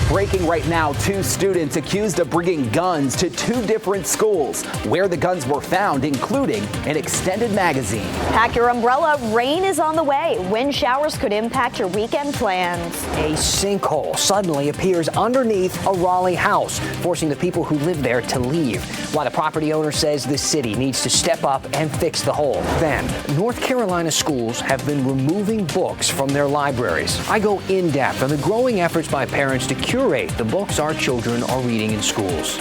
Breaking right now, 2 students accused of bringing guns to 2 different schools where the guns were found, including an extended magazine. Pack your umbrella. Rain is on the way. Wind showers could impact your weekend plans. A sinkhole suddenly appears underneath a Raleigh house, forcing the people who live there to leave. While the property owner says the city needs to step up and fix the hole. Then, North Carolina schools have been removing books from their libraries. I go in depth on the growing efforts by parents to curate the books our children are reading in schools.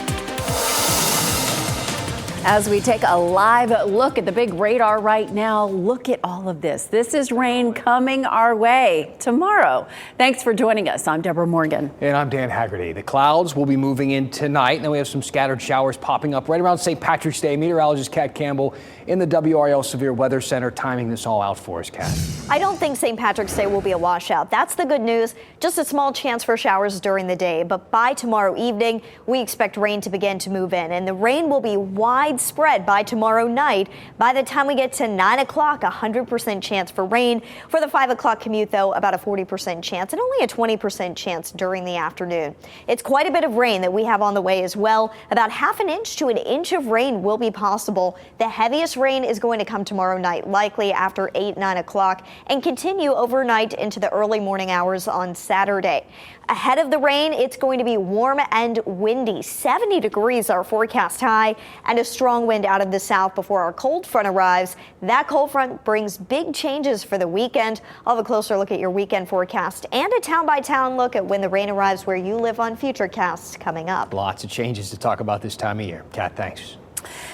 As we take a live look at the big radar right now, look at all of this. This is rain coming our way tomorrow. Thanks for joining us. I'm Deborah Morgan. And I'm Dan Haggerty. The clouds will be moving in tonight, and then we have some scattered showers popping up right around St. Patrick's Day. Meteorologist Kat Campbell in the WRAL Severe Weather Center timing this all out for us, Kat. I don't think St. Patrick's Day will be a washout. That's the good news. Just a small chance for showers during the day. But by tomorrow evening, we expect rain to begin to move in. And the rain will be widespread by tomorrow night. By the time we get to 9 o'clock, 100% chance for rain. For the 5 o'clock commute, though, about a 40% chance and only a 20% chance during the afternoon. It's quite a bit of rain that we have on the way as well. About half an inch to an inch of rain will be possible. The heaviest rain is going to come tomorrow night, likely after 9 o'clock, and continue overnight into the early morning hours on Saturday. Ahead of the rain, it's going to be warm and windy. 70 degrees our forecast high, and a strong wind out of the south before our cold front arrives. That cold front brings big changes for the weekend. I'll have a closer look at your weekend forecast and a town-by-town look at when the rain arrives where you live on Futurecasts coming up. Lots of changes to talk about this time of year. Kat, thanks.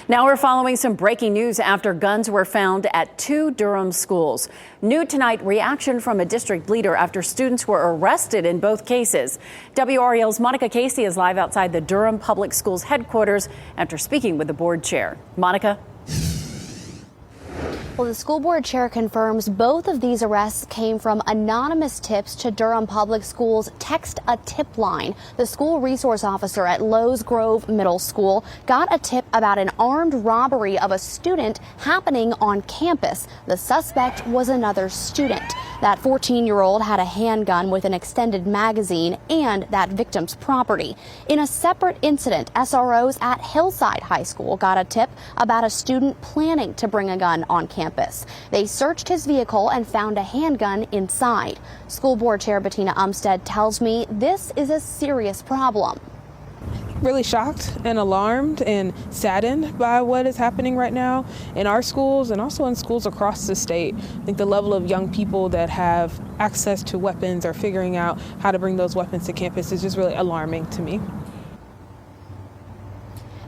Now we're following some breaking news after guns were found at 2 Durham schools. New tonight, reaction from a district leader after students were arrested in both cases. WRAL's Monica Casey is live outside the Durham Public Schools headquarters after speaking with the board chair. Monica? Well, the school board chair confirms both of these arrests came from anonymous tips to Durham Public Schools' Text a Tip line. The school resource officer at Lowe's Grove Middle School got a tip about an armed robbery of a student happening on campus. The suspect was another student. That 14-year-old had a handgun with an extended magazine and that victim's property. In a separate incident, SROs at Hillside High School got a tip about a student planning to bring a gun on campus. They searched his vehicle and found a handgun inside. School board chair Bettina Umstead tells me this is a serious problem. Really shocked and alarmed and saddened by what is happening right now in our schools and also in schools across the state. I think the level of young people that have access to weapons or figuring out how to bring those weapons to campus is just really alarming to me.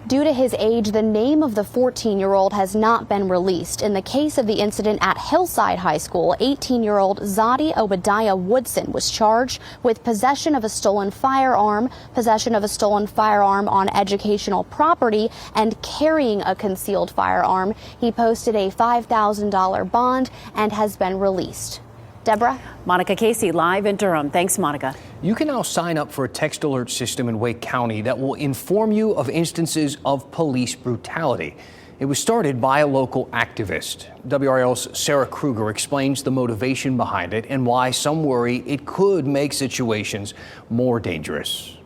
Due to his age, the name of the 14-year-old has not been released. In the case of the incident at Hillside High School, 18-year-old Zadi Obadiah Woodson was charged with possession of a stolen firearm on educational property, and carrying a concealed firearm. He posted a $5,000 bond and has been released. Deborah? Monica Casey live in Durham. Thanks, Monica. You can now sign up for a text alert system in Wake County that will inform you of instances of police brutality. It was started by a local activist. WRL's Sarah Kruger explains the motivation behind it and why some worry it could make situations more dangerous.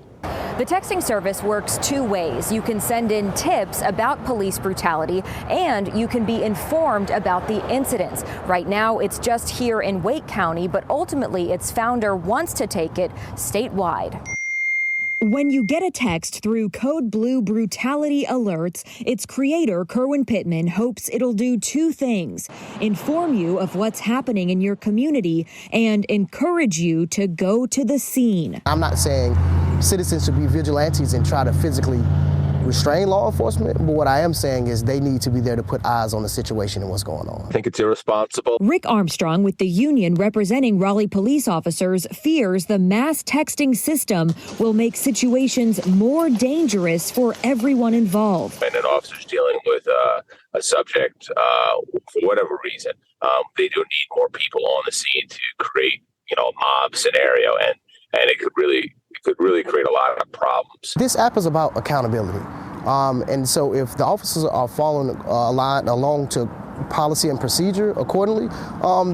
The texting service works 2 ways. You can send in tips about police brutality, and you can be informed about the incidents. Right now, it's just here in Wake County, but ultimately its founder wants to take it statewide. When you get a text through Code Blue Brutality Alerts, its creator, Kerwin Pittman, hopes it'll do 2 things: inform you of what's happening in your community and encourage you to go to the scene. I'm not saying citizens should be vigilantes and try to physically restrain law enforcement, but what I am saying is they need to be there to put eyes on the situation and what's going on. I think it's irresponsible. Rick Armstrong with the union representing Raleigh police officers fears the mass texting system will make situations more dangerous for everyone involved. And an officer's dealing with a subject for whatever reason, they do need more people on the scene to create, a mob scenario, and it could really create a lot of problems. This app is about accountability. And so if the officers are following along to policy and procedure accordingly,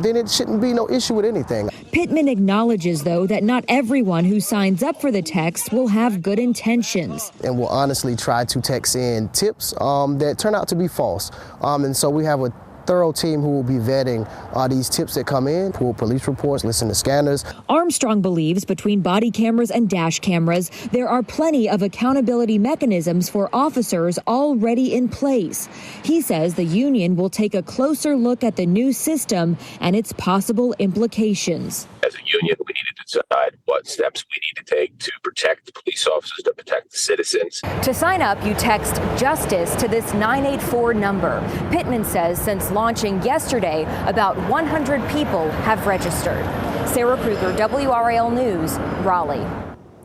then it shouldn't be no issue with anything. Pittman acknowledges, though, that not everyone who signs up for the text will have good intentions. And will honestly try to text in tips that turn out to be false. And so we have a thorough team who will be vetting these tips that come in, pull police reports, listen to scanners. Armstrong believes between body cameras and dash cameras, there are plenty of accountability mechanisms for officers already in place. He says the union will take a closer look at the new system and its possible implications. As a union, we need to decide what steps we need to take to protect the police officers, to protect the citizens. To sign up, you text JUSTICE to this 984 number. Pittman says since launching yesterday, about 100 people have registered. Sarah Kruger, WRAL News, Raleigh.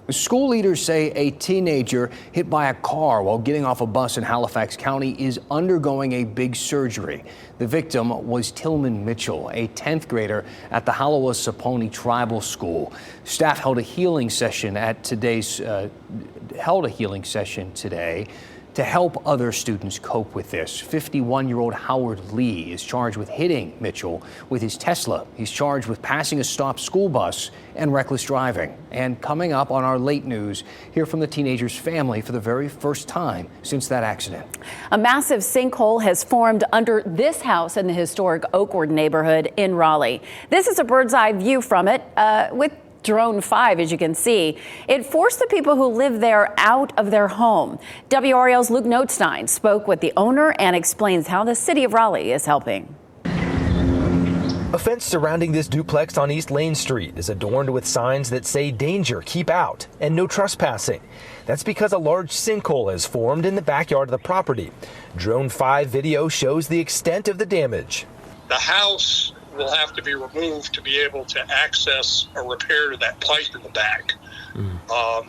School leaders say a teenager hit by a car while getting off a bus in Halifax County is undergoing a big surgery. The victim was Tillman Mitchell, a 10th grader at the Halawa-Saponi Tribal School. Staff held a healing session today to help other students cope with this. 51-year-old Howard Lee is charged with hitting Mitchell with his Tesla. He's charged with passing a stopped school bus and reckless driving. And coming up on our late news, hear from the teenager's family for the very first time since that accident. A massive sinkhole has formed under this house in the historic Oakwood neighborhood in Raleigh. This is a bird's eye view from it with Drone 5, as you can see. It forced the people who live there out of their home. WRAL's Luke Notestein spoke with the owner and explains how the city of Raleigh is helping. A fence surrounding this duplex on East Lane Street is adorned with signs that say danger, keep out, and no trespassing. That's because a large sinkhole has formed in the backyard of the property. Drone 5 video shows the extent of the damage. The house will have to be removed to be able to access a repair to that pipe in the back,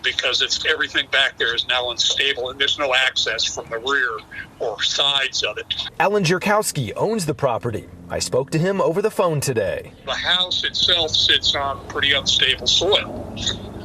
because everything back there is now unstable and there's no access from the rear or sides of it. Alan Jerkowski owns the property. I spoke to him over the phone today. The house itself sits on pretty unstable soil.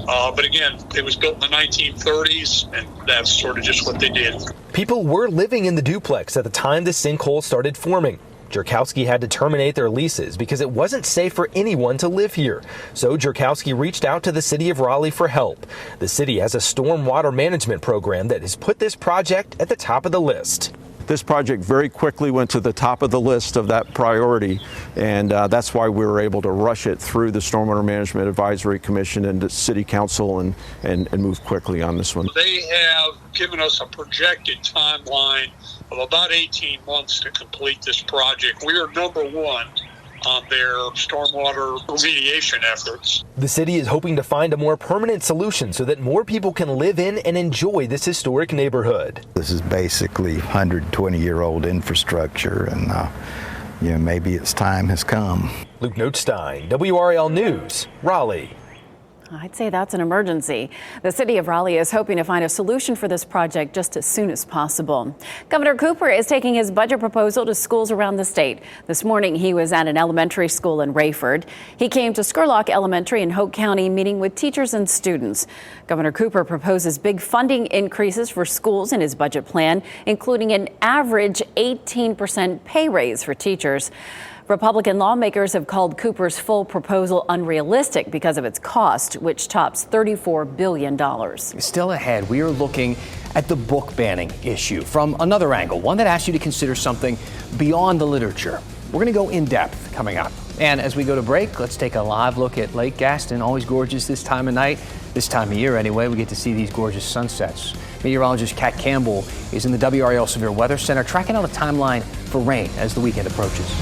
But again, it was built in the 1930s, and that's sort of just what they did. People were living in the duplex at the time the sinkhole started forming. Jerkowski had to terminate their leases because it wasn't safe for anyone to live here. So Jerkowski reached out to the city of Raleigh for help. The city has a stormwater management program that has put this project at the top of the list. This project very quickly went to the top of the list of that priority, and that's why we were able to rush it through the Stormwater Management Advisory Commission and the City Council and move quickly on this one. They have given us a projected timeline of about 18 months to complete this project. We are number one on their stormwater remediation efforts. The city is hoping to find a more permanent solution so that more people can live in and enjoy this historic neighborhood. This is basically 120-year-old infrastructure, and maybe its time has come. Luke Notestein, WRAL News, Raleigh. I'd say that's an emergency. The city of Raleigh is hoping to find a solution for this project just as soon as possible. Governor Cooper is taking his budget proposal to schools around the state. This morning, he was at an elementary school in Rayford. He came to Scurlock Elementary in Hoke County, meeting with teachers and students. Governor Cooper proposes big funding increases for schools in his budget plan, including an average 18% pay raise for teachers. Republican lawmakers have called Cooper's full proposal unrealistic because of its cost, which tops $34 billion. Still ahead, we are looking at the book banning issue from another angle, one that asks you to consider something beyond the literature. We're going to go in depth coming up. And as we go to break, let's take a live look at Lake Gaston. Always gorgeous this time of night. This time of year, anyway, we get to see these gorgeous sunsets. Meteorologist Kat Campbell is in the WRAL Severe Weather Center tracking out a timeline for rain as the weekend approaches.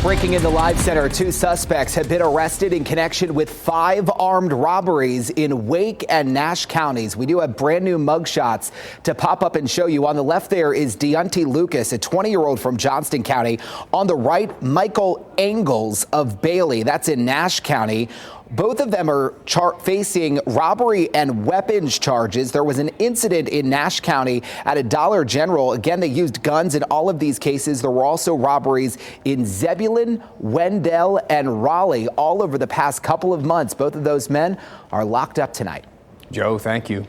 Breaking in the live center, 2 suspects have been arrested in connection with 5 armed robberies in Wake and Nash counties. We do have brand new mugshots to pop up and show you. On the left there is Deontay Lucas, a 20-year-old from Johnston County. On the right, Michael Engels of Bailey. That's in Nash County. Both of them are facing robbery and weapons charges. There was an incident in Nash County at a Dollar General. Again, they used guns in all of these cases. There were also robberies in Zebulon, Wendell, and Raleigh all over the past couple of months. Both of those men are locked up tonight. Joe, thank you.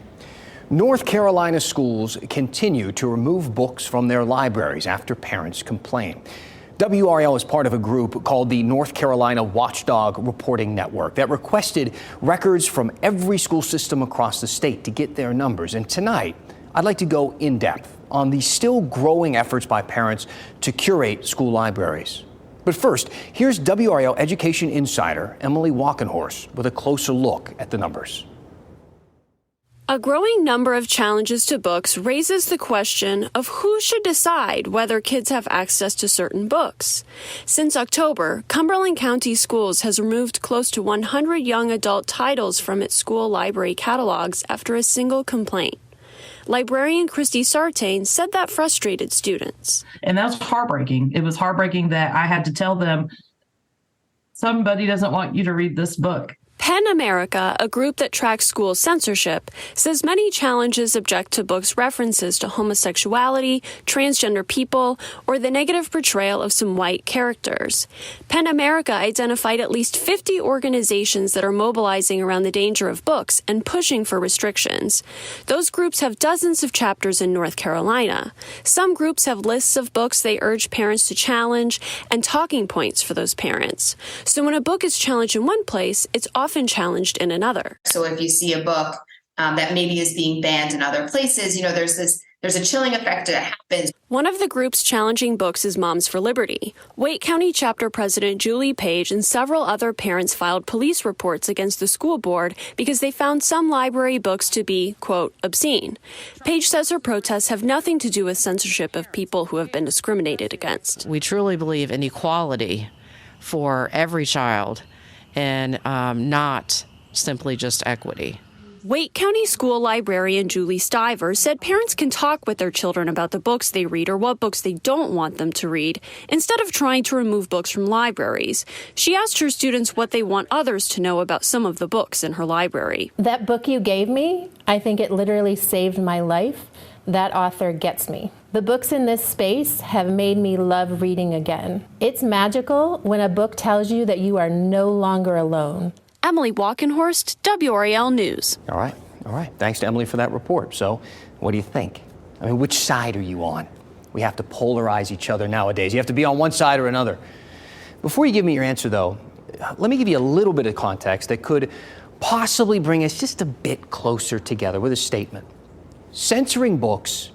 North Carolina schools continue to remove books from their libraries after parents complain. WRAL is part of a group called the North Carolina Watchdog Reporting Network that requested records from every school system across the state to get their numbers. And tonight, I'd like to go in depth on the still growing efforts by parents to curate school libraries. But first, here's WRAL Education Insider Emily Walkenhorst with a closer look at the numbers. A growing number of challenges to books raises the question of who should decide whether kids have access to certain books. Since October, Cumberland County Schools has removed close to 100 young adult titles from its school library catalogs after a single complaint. Librarian Christy Sartain said that frustrated students. And that was heartbreaking. It was heartbreaking that I had to tell them, somebody doesn't want you to read this book. PEN America, a group that tracks school censorship, says many challenges object to books' references to homosexuality, transgender people, or the negative portrayal of some white characters. PEN America identified at least 50 organizations that are mobilizing around the danger of books and pushing for restrictions. Those groups have dozens of chapters in North Carolina. Some groups have lists of books they urge parents to challenge and talking points for those parents. So when a book is challenged in one place, it's often challenged in another. So if you see a book that maybe is being banned in other places, there's a chilling effect that happens. One of the groups challenging books is Moms for Liberty. Wake County Chapter President Julie Page and several other parents filed police reports against the school board because they found some library books to be, quote, obscene. Page says her protests have nothing to do with censorship of people who have been discriminated against. We truly believe in equality for every child and not simply just equity. Wake County School librarian Julie Stiver said parents can talk with their children about the books they read or what books they don't want them to read, instead of trying to remove books from libraries. She asked her students what they want others to know about some of the books in her library. That book you gave me, I think it literally saved my life. That author gets me. The books in this space have made me love reading again. It's magical when a book tells you that you are no longer alone. Emily Walkenhorst, WRAL News. All right. Thanks to Emily for that report. So what do you think? I mean, which side are you on? We have to polarize each other nowadays. You have to be on one side or another. Before you give me your answer, though, let me give you a little bit of context that could possibly bring us just a bit closer together with a statement. Censoring books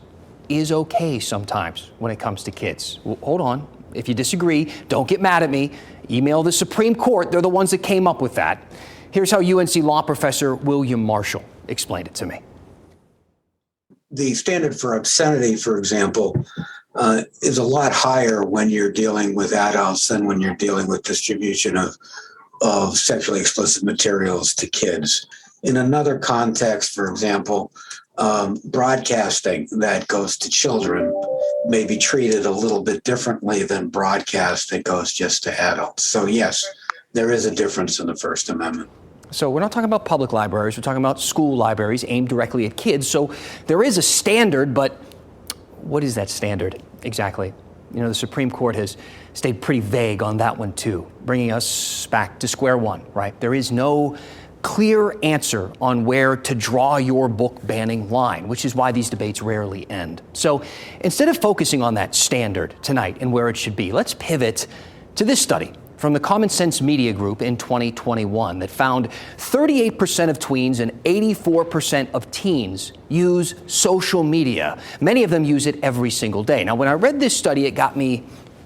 is okay sometimes when it comes to kids. Well, hold on. If you disagree, don't get mad at me. Email the Supreme Court. They're the ones that came up with that. Here's how UNC law professor William Marshall explained it to me. The standard for obscenity, for example, is a lot higher when you're dealing with adults than when you're dealing with distribution of sexually explicit materials to kids. In another context, for example, broadcasting that goes to children may be treated a little bit differently than broadcast that goes just to adults. So yes, there is a difference in the First Amendment. So we're not talking about public libraries, we're talking about school libraries aimed directly at kids. So there is a standard, but what is that standard exactly? You know, the Supreme Court has stayed pretty vague on that one too, bringing us back to square one, right? There is no clear answer on where to draw your book banning line, which is why these debates rarely end. So instead of focusing on that standard tonight and where it should be, let's pivot to this study from the Common Sense Media Group in 2021 that found 38% of tweens and 84% of teens use social media. Many of them use it every single day. Now, when I read this study, it got me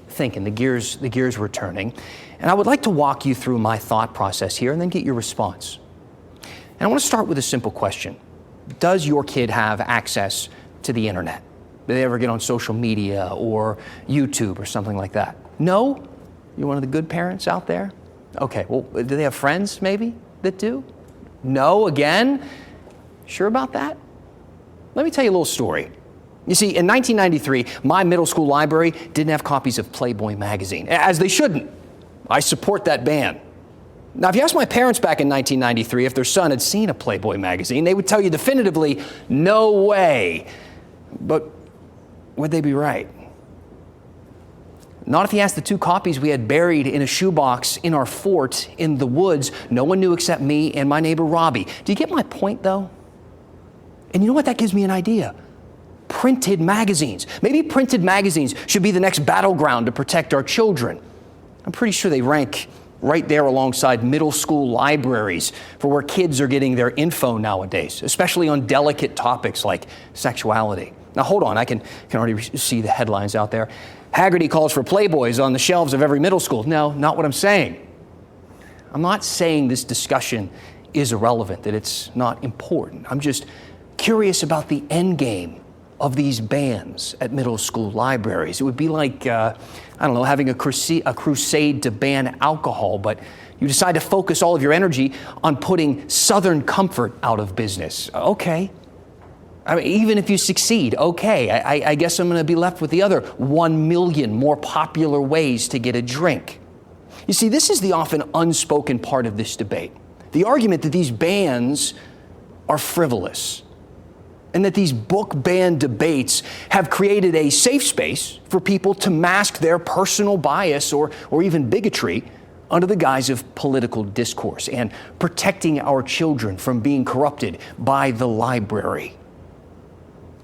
thinking, the gears were turning. And I would like to walk you through my thought process here and then get your response. And I want to start with a simple question. Does your kid have access to the internet? Do they ever get on social media or YouTube or something like that? No? You're one of the good parents out there? Okay, well, do they have friends maybe that do? No, again? Sure about that? Let me tell you a little story. You see, in 1993, my middle school library didn't have copies of Playboy magazine, as they shouldn't. I support that ban. Now, if you asked my parents back in 1993 if their son had seen a Playboy magazine, they would tell you definitively, no way. But would they be right? Not if you asked the 2 copies we had buried in a shoebox in our fort in the woods. No one knew except me and my neighbor Robbie. Do you get my point, though? And you know what? That gives me an idea. Printed magazines. Maybe printed magazines should be the next battleground to protect our children. I'm pretty sure they rank right there alongside middle school libraries for where kids are getting their info nowadays, especially on delicate topics like sexuality. Now, hold on. I can already see the headlines out there. Haggerty calls for Playboys on the shelves of every middle school. No, not what I'm saying. I'm not saying this discussion is irrelevant, that it's not important. I'm just curious about the end game of these bans at middle school libraries. It would be like, having a crusade to ban alcohol, but you decide to focus all of your energy on putting Southern Comfort out of business. Okay. I mean, even if you succeed, okay, I guess I'm going to be left with the other 1 million more popular ways to get a drink. You see, this is the often unspoken part of this debate. The argument that these bans are frivolous, and that these book ban debates have created a safe space for people to mask their personal bias or even bigotry under the guise of political discourse and protecting our children from being corrupted by the library.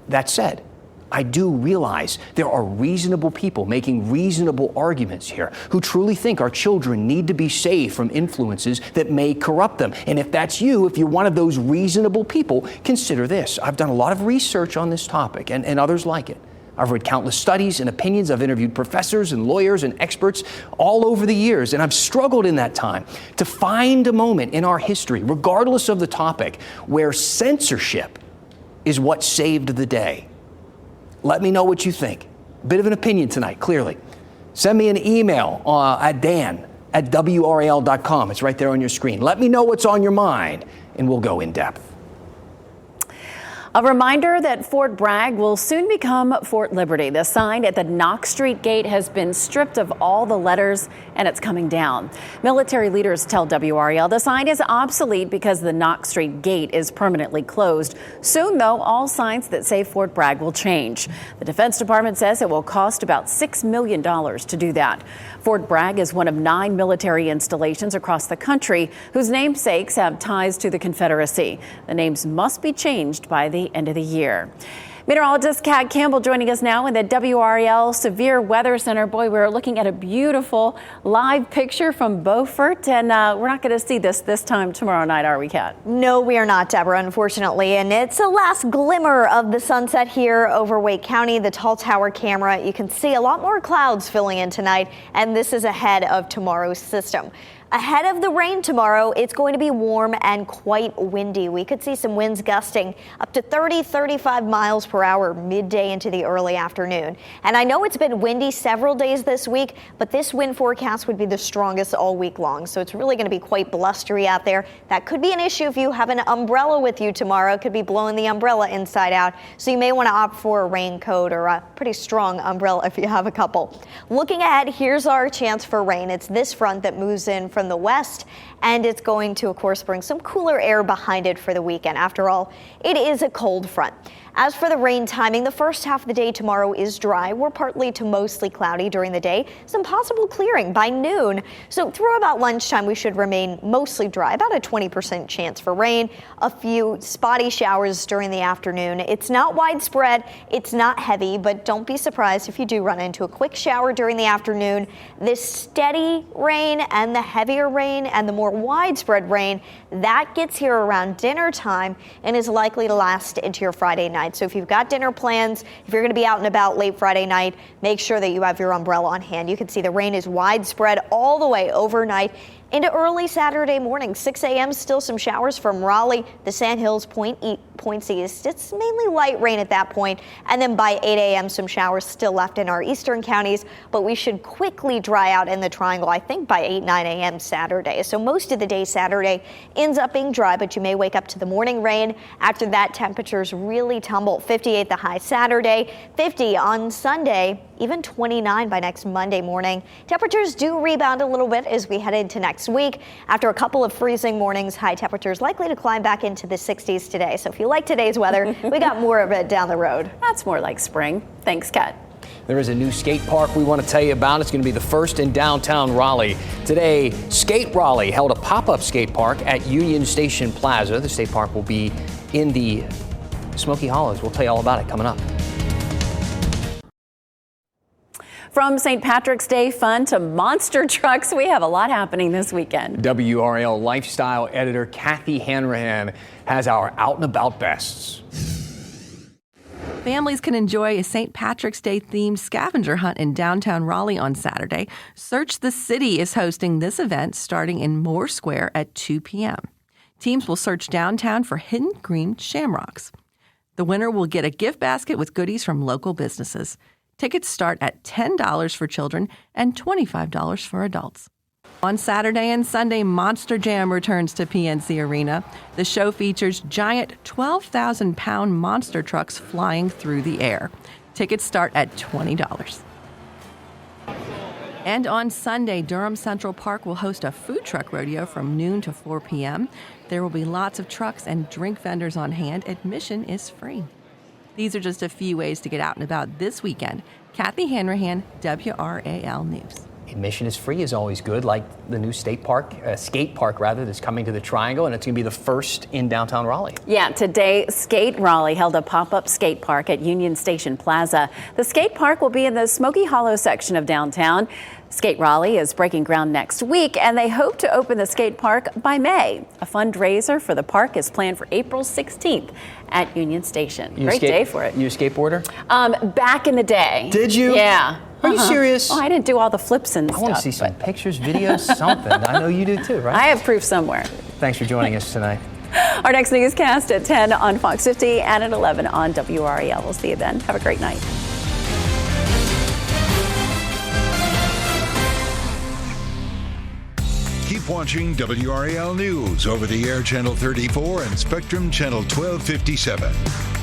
That said, I do realize there are reasonable people making reasonable arguments here who truly think our children need to be saved from influences that may corrupt them. And if that's you, if you're one of those reasonable people, consider this. I've done a lot of research on this topic and others like it. I've read countless studies and opinions. I've interviewed professors and lawyers and experts all over the years. And I've struggled in that time to find a moment in our history, regardless of the topic, where censorship is what saved the day. Let me know what you think. A bit of an opinion tonight, clearly. Send me an email at dan@WRAL.com. It's right there on your screen. Let me know what's on your mind, and we'll go in depth. A reminder that Fort Bragg will soon become Fort Liberty. The sign at the Knox Street gate has been stripped of all the letters, and it's coming down. Military leaders tell WRAL the sign is obsolete because the Knox Street gate is permanently closed. Soon, though, all signs that say Fort Bragg will change. The Defense Department says it will cost about $6 million to do that. Fort Bragg is one of 9 military installations across the country whose namesakes have ties to the Confederacy. The names must be changed by the end of the year. Meteorologist Kat Campbell joining us now in the WRAL Severe Weather Center. Boy, we're looking at a beautiful live picture from Beaufort, and we're not going to see this time tomorrow night, are we, Kat? No, we are not, Deborah, unfortunately. And it's a last glimmer of the sunset here over Wake County. The tall tower camera, you can see a lot more clouds filling in tonight, and this is ahead of tomorrow's system. Ahead of the rain tomorrow, it's going to be warm and quite windy. We could see some winds gusting up to 30-35 miles per hour midday into the early afternoon. And I know it's been windy several days this week, but this wind forecast would be the strongest all week long. So it's really going to be quite blustery out there. That could be an issue if you have an umbrella with you tomorrow. It could be blowing the umbrella inside out. So you may want to opt for a raincoat or a pretty strong umbrella if you have a couple. Looking ahead, here's our chance for rain. It's this front that moves in from the west, and it's going to, of course, bring some cooler air behind it for the weekend. After all, it is a cold front. As for the rain timing, the first half of the day tomorrow is dry. We're partly to mostly cloudy during the day. Some possible clearing by noon. So through about lunchtime, we should remain mostly dry, about a 20% chance for rain. A few spotty showers during the afternoon. It's not widespread. It's not heavy, but don't be surprised if you do run into a quick shower during the afternoon. This steady rain and the heavier rain and the more widespread rain, that gets here around dinner time and is likely to last into your Friday night. So if you've got dinner plans, if you're going to be out and about late Friday night, make sure that you have your umbrella on hand. You can see the rain is widespread all the way overnight into early Saturday morning. 6 a.m. still some showers from Raleigh, the Sandhills, points east. It's mainly light rain at that point. And then by 8 a.m. some showers still left in our eastern counties, but we should quickly dry out in the triangle, I think by 9 a.m. Saturday. So most of the day Saturday ends up being dry, but you may wake up to the morning rain. After that, temperatures really tumble. 58 the high Saturday, 50 on Sunday, even 29 by next Monday morning. Temperatures do rebound a little bit as we head into next next week. After a couple of freezing mornings, high temperatures likely to climb back into the 60s today. So if you like today's weather, we got more of it down the road. That's more like spring. Thanks, Kat. There is a new skate park we want to tell you about. It's going to be the first in downtown Raleigh. Today, Skate Raleigh held a pop-up skate park at Union Station Plaza. The skate park will be in the Smoky Hollows. We'll tell you all about it coming up. From St. Patrick's Day fun to monster trucks, we have a lot happening this weekend. WRAL lifestyle editor Kathy Hanrahan has our out and about bests. Families can enjoy a St. Patrick's Day themed scavenger hunt in downtown Raleigh on Saturday. Search the City is hosting this event starting in Moore Square at 2 p.m. Teams will search downtown for hidden green shamrocks. The winner will get a gift basket with goodies from local businesses. Tickets start at $10 for children and $25 for adults. On Saturday and Sunday, Monster Jam returns to PNC Arena. The show features giant 12,000-pound monster trucks flying through the air. Tickets start at $20. And on Sunday, Durham Central Park will host a food truck rodeo from noon to 4 p.m. There will be lots of trucks and drink vendors on hand. Admission is free. These are just a few ways to get out and about this weekend. Kathy Hanrahan, WRAL News. Admission is free is always good, like the new skate park that's coming to the Triangle, and it's going to be the first in downtown Raleigh. Yeah, today Skate Raleigh held a pop-up skate park at Union Station Plaza. The skate park will be in the Smoky Hollow section of downtown. Skate Raleigh is breaking ground next week, and they hope to open the skate park by May. A fundraiser for the park is planned for April 16th at Union Station. Great day for it. You a skateboarder? Back in the day. Did you? Yeah. Are you serious? Oh, I didn't do all the flips and stuff. I want to see some pictures, videos, something. I know you do too, right? I have proof somewhere. Thanks for joining us tonight. Our next newscast at 10 on Fox 50 and at 11 on WRAL. We'll see you then. Have a great night. Keep watching WRAL News over the air Channel 34 and Spectrum Channel 1257.